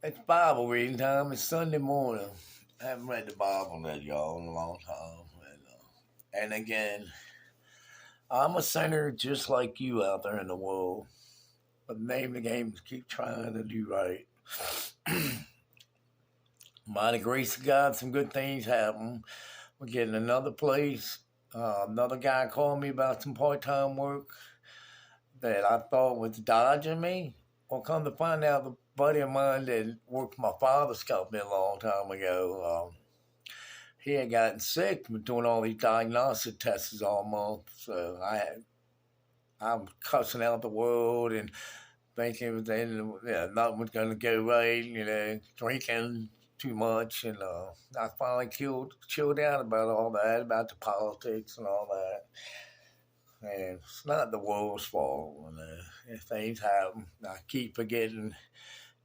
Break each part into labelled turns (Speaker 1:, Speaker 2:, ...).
Speaker 1: It's Bible reading time. It's Sunday morning. I haven't read the Bible that y'all in a long time. And again, I'm a sinner just like you out there in the world. But the name of the game is keep trying to do right. By the grace of God, some good things happen. We're getting another place. Another guy called me about some part-time work that I thought was dodging me. Well, come to find out, the buddy of mine that worked for my father's company a long time ago, he had gotten sick from doing all these diagnostic tests all month. So I'm cussing out the world and thinking everything, nothing was going to go right, drinking too much. And I finally chilled out about all that, about the politics and all that. And it's not the world's fault. If things happen, I keep forgetting,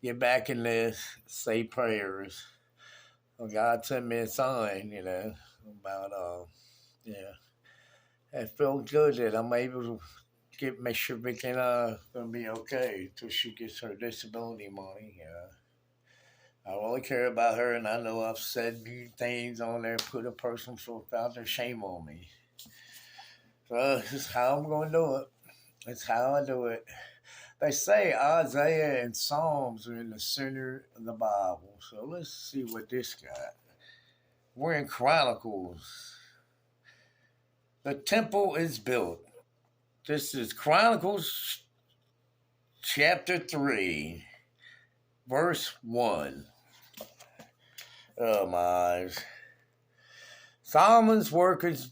Speaker 1: get back in this, say prayers. Well, God sent me a sign, about, yeah. It feels good that I'm able to make sure Vicky and I gonna be okay till she gets her disability money. I really care about her, and I know I've said new things on there, put a personal stuff out there, shame on me. So this is how I'm gonna do it. It's how I do it. They say Isaiah and Psalms are in the center of the Bible. So let's see what this got. We're in Chronicles. The temple is built. This is Chronicles chapter 3, verse 1. Oh my eyes. Solomon's workers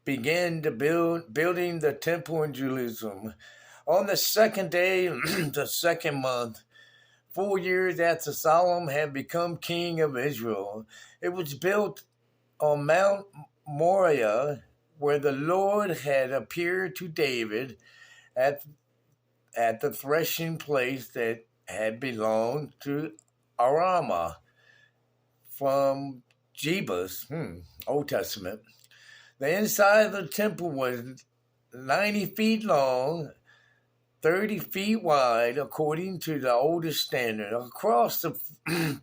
Speaker 1: began to building the temple in Jerusalem. On the second day, the second month, 4 years after Solomon had become king of Israel, it was built on Mount Moriah, where the Lord had appeared to David at the threshing place that had belonged to Arama from Jebus, Old Testament. The inside of the temple was 90 feet long, 30 feet wide, according to the oldest standard. Across the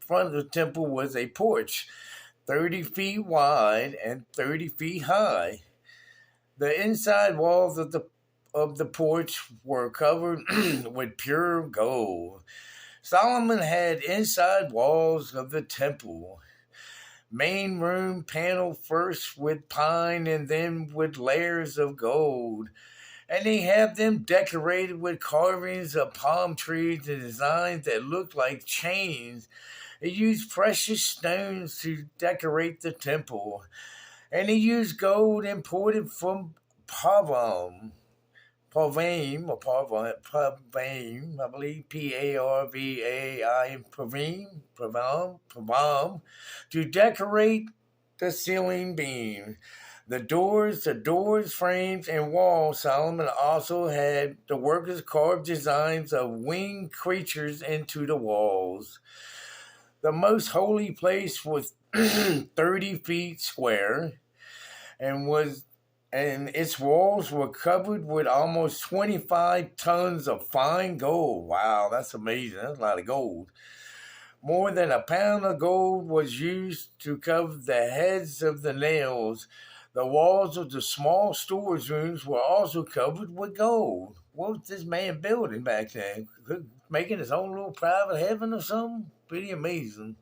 Speaker 1: front of the temple was a porch, 30 feet wide and 30 feet high. The inside walls of the porch were covered with pure gold. Solomon had inside walls of the temple. Main room paneled first with pine and then with layers of gold. And he had them decorated with carvings of palm trees and designs that looked like chains. He used precious stones to decorate the temple. And he used gold imported from Pavam. Parvaim, I believe, Parvaim, Parvam, to decorate the ceiling beam. The doors, frames, and walls. Solomon also had the workers carve designs of winged creatures into the walls. The most holy place was 30 feet square and its walls were covered with almost 25 tons of fine gold. Wow, that's amazing. That's a lot of gold. More than a pound of gold was used to cover the heads of the nails. The walls of the small storage rooms were also covered with gold. What was this man building back then? Making his own little private heaven or something? Pretty amazing.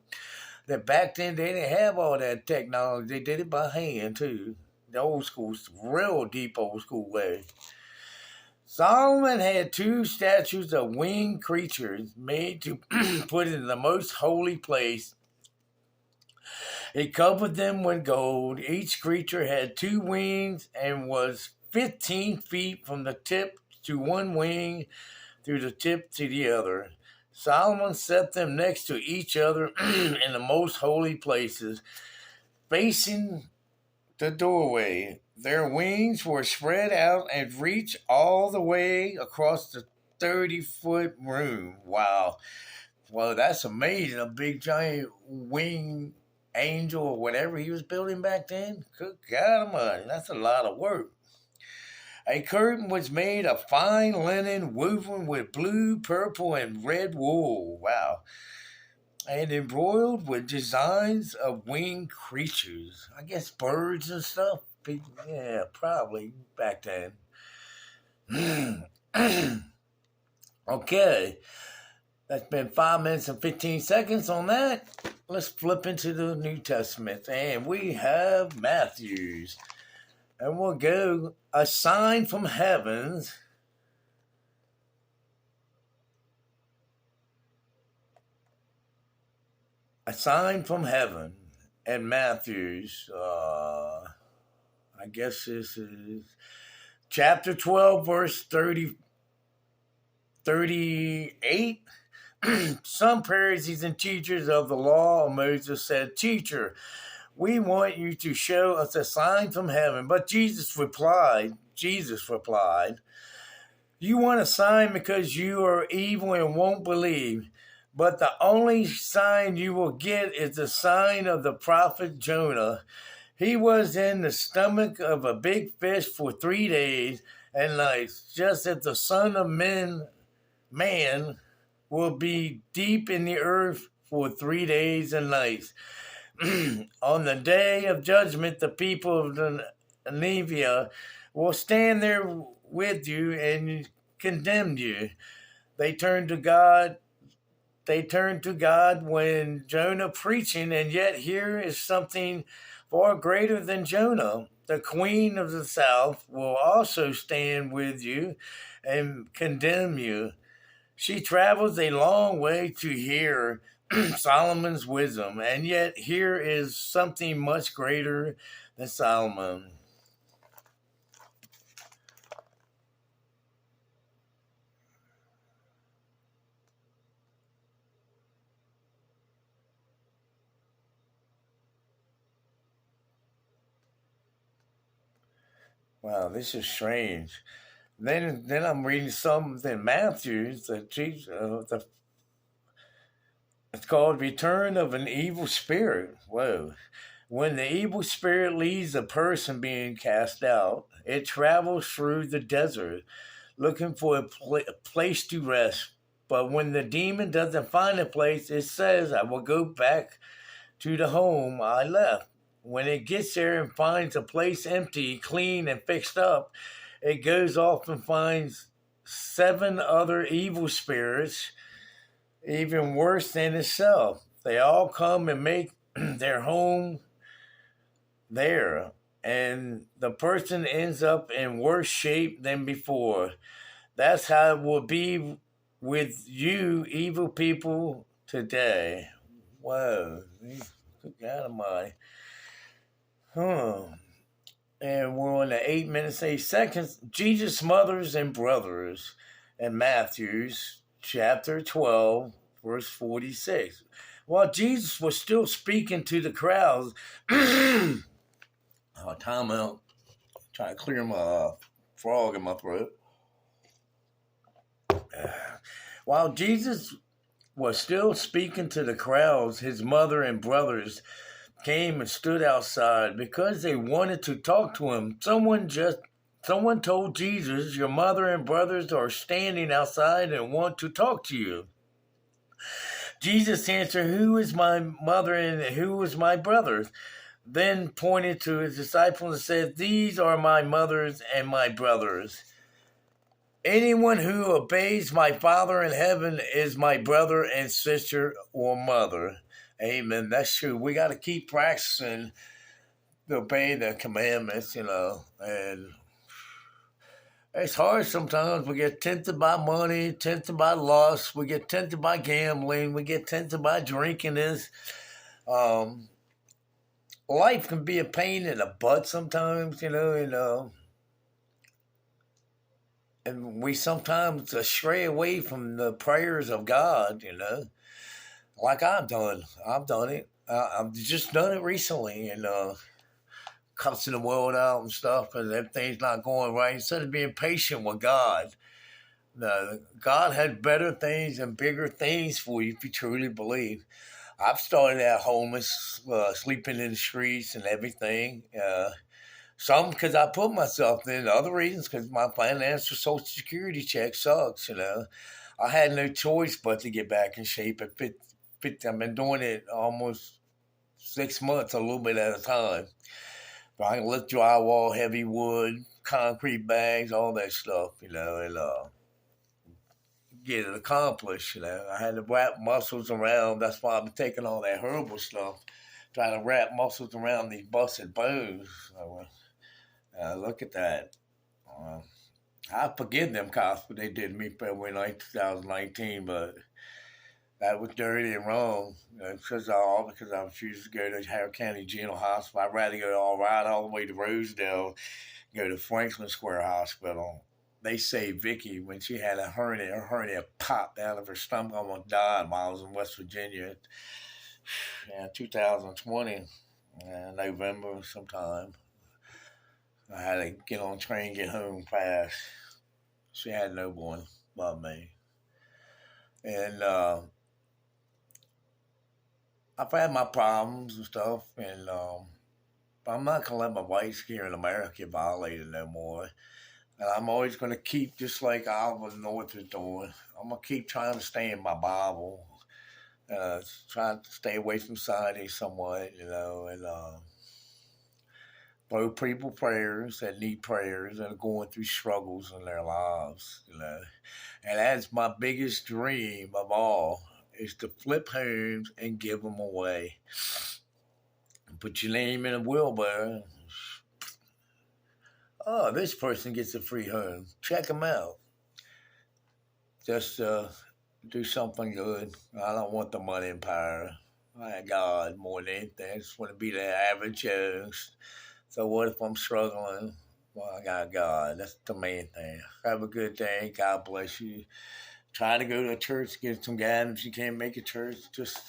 Speaker 1: That back then they didn't have all that technology. They did it by hand too. The old school, real deep old school way. Solomon had two statues of winged creatures made to put in the most holy place. He covered them with gold. Each creature had two wings and was 15 feet from the tip to one wing through the tip to the other. Solomon set them next to each other in the most holy places, facing the doorway. Their wings were spread out and reached all the way across the 30-foot room. Wow. Well, that's amazing. A big giant wing angel or whatever he was building back then. Good God Almighty, that's a lot of work. A curtain was made of fine linen woven with blue, purple, and red wool. Wow. and embroidered with designs of winged creatures. I guess birds and stuff. People, yeah, probably back then. Okay, that's been 5 minutes and 15 seconds on that. Let's flip into the New Testament, and we have Matthew's. And we'll go a sign from heavens. A sign from heaven. And Matthew's, I guess this is chapter 12, verse 38. Some Pharisees and teachers of the law of Moses said, "Teacher, we want you to show us a sign from heaven." But Jesus replied, "You want a sign because you are evil and won't believe. But the only sign you will get is the sign of the prophet Jonah. He was in the stomach of a big fish for 3 days and nights, just as the Son of Man will be deep in the earth for 3 days and nights. On the day of judgment, the people of the Nineveh will stand there with you and condemn you. They turned to God when Jonah preaching, and yet here is something far greater than Jonah. The queen of the south will also stand with you and condemn you. She travels a long way to hear Solomon's wisdom, and yet here is something much greater than Solomon." Wow, this is strange. Then I'm reading something in Matthew. It's called "Return of an Evil Spirit." Whoa. When the evil spirit leaves a person being cast out, it travels through the desert looking for a place to rest. But when the demon doesn't find a place, it says, "I will go back to the home I left." When it gets there and finds a place empty, clean, and fixed up, it goes off and finds 7 other evil spirits, even worse than itself. They all come and make their home there, and the person ends up in worse shape than before. That's how it will be with you, evil people, today. Whoa, good God Almighty. And we're on the 8 minutes, 8 seconds. Jesus' mothers and brothers, and Matthew's chapter 12, verse 46. While Jesus was still speaking to the crowds, time out. Trying to clear my frog in my throat. While Jesus was still speaking to the crowds, his mother and brothers came and stood outside because they wanted to talk to him. Someone told Jesus, "Your mother and brothers are standing outside and want to talk to you." Jesus answered, "Who is my mother and who is my brothers?" Then pointed to his disciples and said, "These are my mothers and my brothers. Anyone who obeys my Father in heaven is my brother and sister or mother." Amen. That's true. We got to keep practicing to obey the commandments, and it's hard sometimes. We get tempted by money, tempted by lust, we get tempted by gambling, we get tempted by drinking this. Life can be a pain in the butt sometimes, and we sometimes stray away from the prayers of God, like I've done it. I've just done it recently, and cussing the world out and stuff, and everything's not going right. Instead of being patient with God, God had better things and bigger things for you if you truly believe. I've started out homeless, sleeping in the streets and everything. Some because I put myself in, other reasons because my financial Social Security check sucks, I had no choice but to get back in shape at I've been doing it almost 6 months, a little bit at a time. But I can lift drywall, heavy wood, concrete bags, all that stuff, and get it accomplished. I had to wrap muscles around. That's why I've been taking all that herbal stuff, trying to wrap muscles around these busted bones. So, look at that. Uh, I forgive them cops what they did to me February 9th, 2019, but that was dirty and wrong. Because I refused to go to Howard County General Hospital. I'd rather go all the way to Rosedale, go to Franklin Square Hospital. They saved Vicky when she had a hernia. Her hernia popped out of her stomach, almost died while I was in West Virginia. 2020, November sometime. I had to get on a train, get home fast. She had no one but me. And I've had my problems and stuff, and but I'm not gonna let my rights here in America get violated no more. And I'm always gonna keep, just like Oliver North is doing. I'm gonna keep trying to stay in my Bible, trying to stay away from society somewhat, and throw people prayers that need prayers that are going through struggles in their lives. And that's my biggest dream of all, is to flip homes and give them away. Put your name in a wheelbarrow. Oh, this person gets a free home. Check them out. Just do something good. I don't want the money and power. I God more than anything. I just want to be the average Joe. So what if I'm struggling? Well, I got God. That's the main thing. Have a good day. God bless you. Try to go to a church, get some guidance. If you can't make a church, just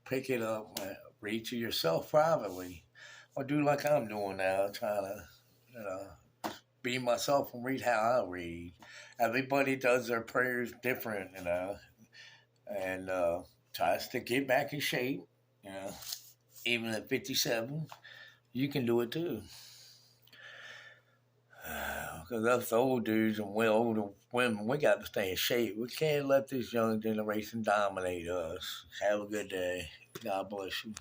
Speaker 1: pick it up. Read to yourself privately. Or do like I'm doing now, trying to, be myself and read how I read. Everybody does their prayers different, and tries to get back in shape, you know. Even at 57, you can do it too. Because us old dudes and older women, we got to stay in shape. We can't let this young generation dominate us. Have a good day. God bless you.